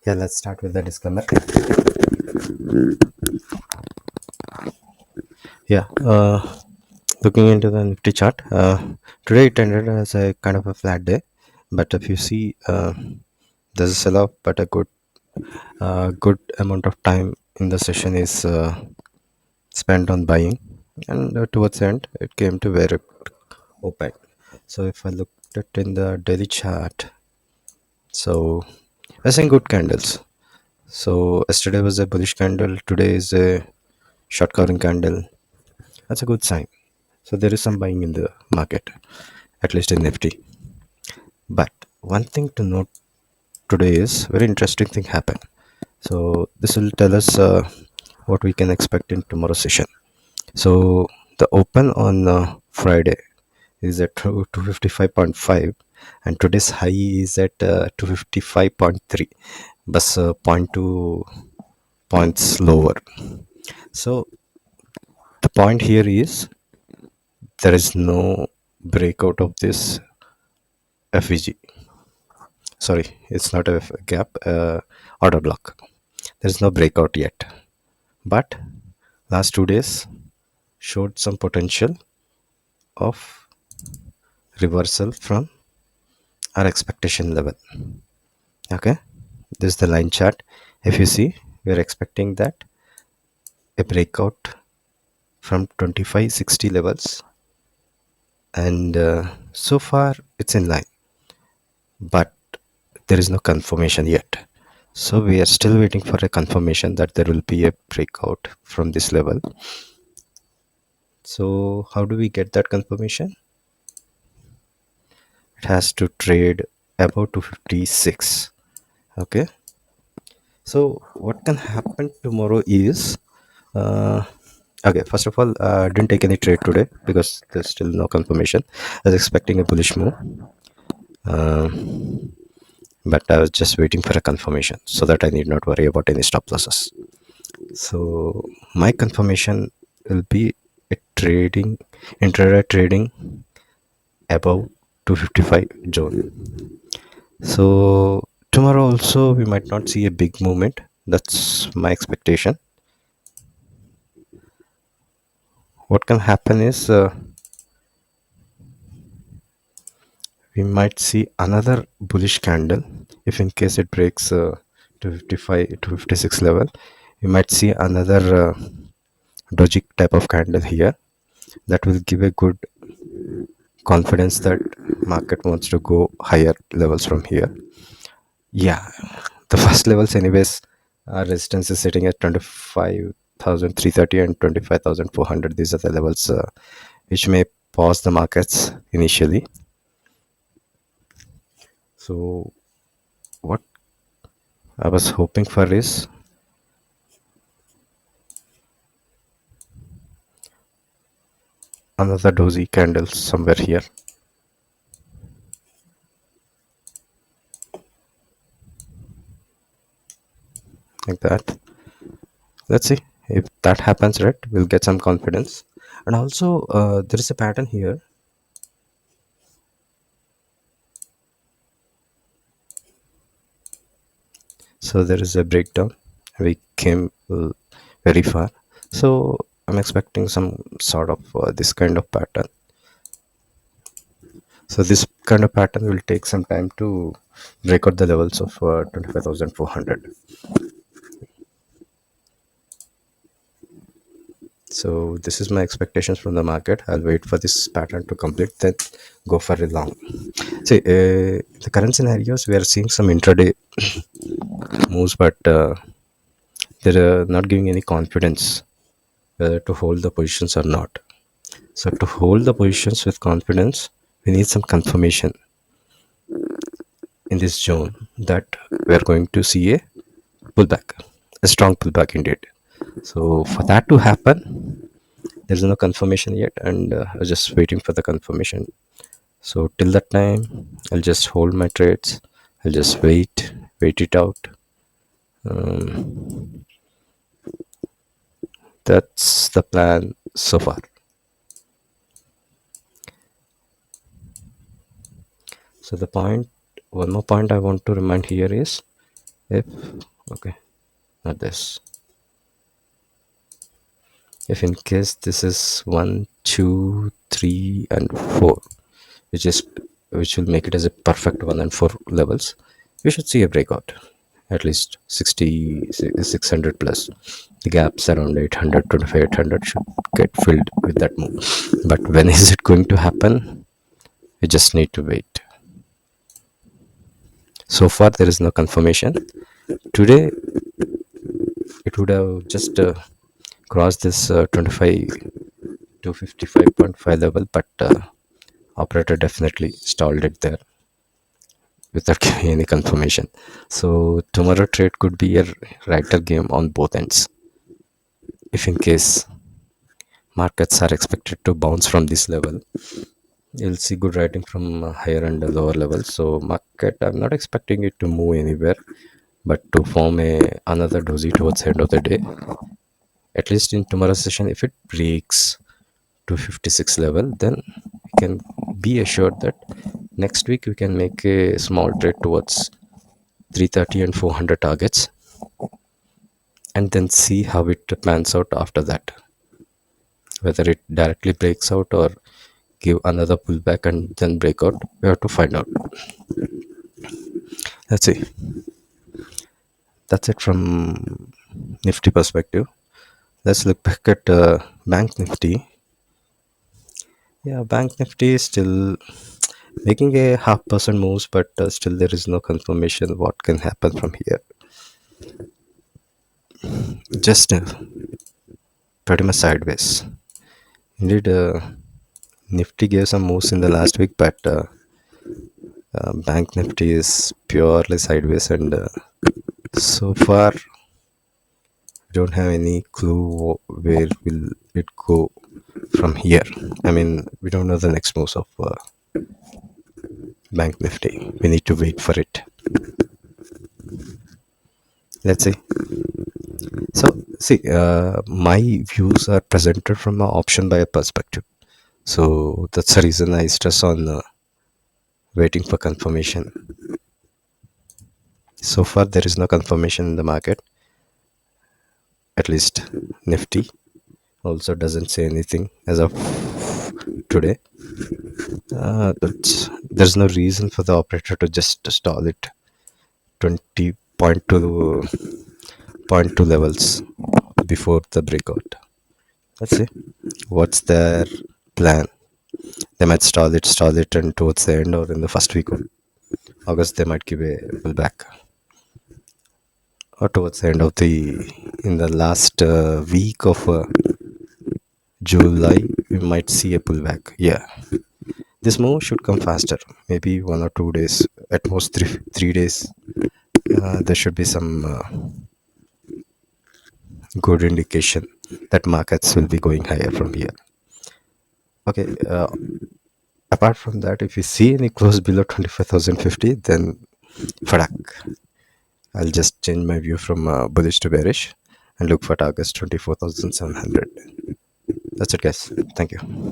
Yeah, let's start with the disclaimer. Yeah, looking into the Nifty chart, today it ended as a kind of a flat day, but if you see, there's a sell-off, but a good amount of time in the session is spent on buying, and towards the end, it came to where it opened. So if I looked at in the daily chart, so we're seeing good candles. So yesterday was a bullish candle, today is a short covering candle. That's a good sign. So there is some buying in the market, at least in Nifty. But one thing to note today is very interesting thing happened. So this will tell us what we can expect in tomorrow's session. So the open on Friday is at 255.5 and today's high is at 255.3, but zero point 0.2 points lower. So the point here is there is no breakout of this FVG. Sorry, it's not a gap, order block. There's no breakout yet, but last 2 days showed some potential of reversal from our expectation level. Okay, this is the line chart. If you see, we are expecting that a breakout from 2560 levels, and so far it's in line, but there is no confirmation yet. So we are still waiting for a confirmation that there will be a breakout from this level. So how do we get that confirmation? It has to trade above 256. Okay. So what can happen tomorrow is, uh, okay. First of all, didn't take any trade today because there's still no confirmation. I was expecting a bullish move, but I was just waiting for a confirmation so that I need not worry about any stop losses. So my confirmation will be a trading intraday trading above 255 zone. So tomorrow also we might not see a big movement. That's my expectation. What can happen is we might see another bullish candle if in case it breaks 255 256 level. We might see another doji type of candle here that will give a good confidence that market wants to go higher levels from here. Yeah, the first levels anyways, resistance is sitting at 25,330 and 25,400. These are the levels which may pause the markets initially. So what I was hoping for is another dozy candle somewhere here, like that. Let's see if that happens, right? We'll get some confidence. And also there is a pattern here. So there is a breakdown. We came very far. So I'm expecting some sort of this kind of pattern. So this kind of pattern will take some time to break out the levels of 25,400. So this is my expectations from the market. I'll wait for this pattern to complete, then go for a long. See, the current scenarios we are seeing some intraday moves, but they're not giving any confidence whether to hold the positions or not. So to hold the positions with confidence, we need some confirmation in this zone that we are going to see a pullback, a strong pullback indeed. So for that to happen, there's no confirmation yet, and I'm just waiting for the confirmation. So till that time, I'll just hold my trades. I'll just wait it out. Um, that's the plan so far. So one more point I want to remind here is If okay, not this. If in case this is 1, 2, 3, and 4, which is which will make it as a perfect 1 and 4 levels, we should see a breakout at least 600 plus. The gaps around 800 should get filled with that move. But when is it going to happen? We just need to wait. So far, there is no confirmation. Today, it would have just crossed this 25 to 55.5 level, but operator definitely stalled it there without giving any confirmation. So tomorrow trade could be a writer game on both ends. If in case markets are expected to bounce from this level, you'll see good writing from higher and lower levels. So market, I'm not expecting it to move anywhere, but to form another dozy towards the end of the day. At least in tomorrow's session, if it breaks to 56 level, then we can be assured that next week we can make a small trade towards 330 and 400 targets, and then see how it pans out after that, whether it directly breaks out or give another pullback and then break out. We have to find out. Let's see. That's it from Nifty perspective. Let's look back at Bank Nifty. Yeah, Bank Nifty is still making a 0.5% moves, but still there is no confirmation what can happen from here. Just pretty much sideways. Indeed, Nifty gave some moves in the last week, but Bank Nifty is purely sideways, and so far we don't have any clue where will it go from here. I mean, we don't know the next moves of Bank Nifty. We need to wait for it. Let's see. So, see, my views are presented from an option buyer perspective. So that's the reason I stress on waiting for confirmation. So far, there is no confirmation in the market. At least Nifty also doesn't say anything as of today. But there's no reason for the operator to just stall it 20.2 levels before the breakout. Let's see what's their plan. They might stall it, and towards the end or in the first week of August, they might give a pullback. Or towards the end of in the last week of July, we might see a pullback. Yeah, this move should come faster, maybe 1 or 2 days, at most 3 days. There should be some good indication that markets will be going higher from here. Okay. Apart from that, if you see any close below 25,050, then fadak. I'll just change my view from bullish to bearish and look for targets 24,700. That's it, guys. Thank you.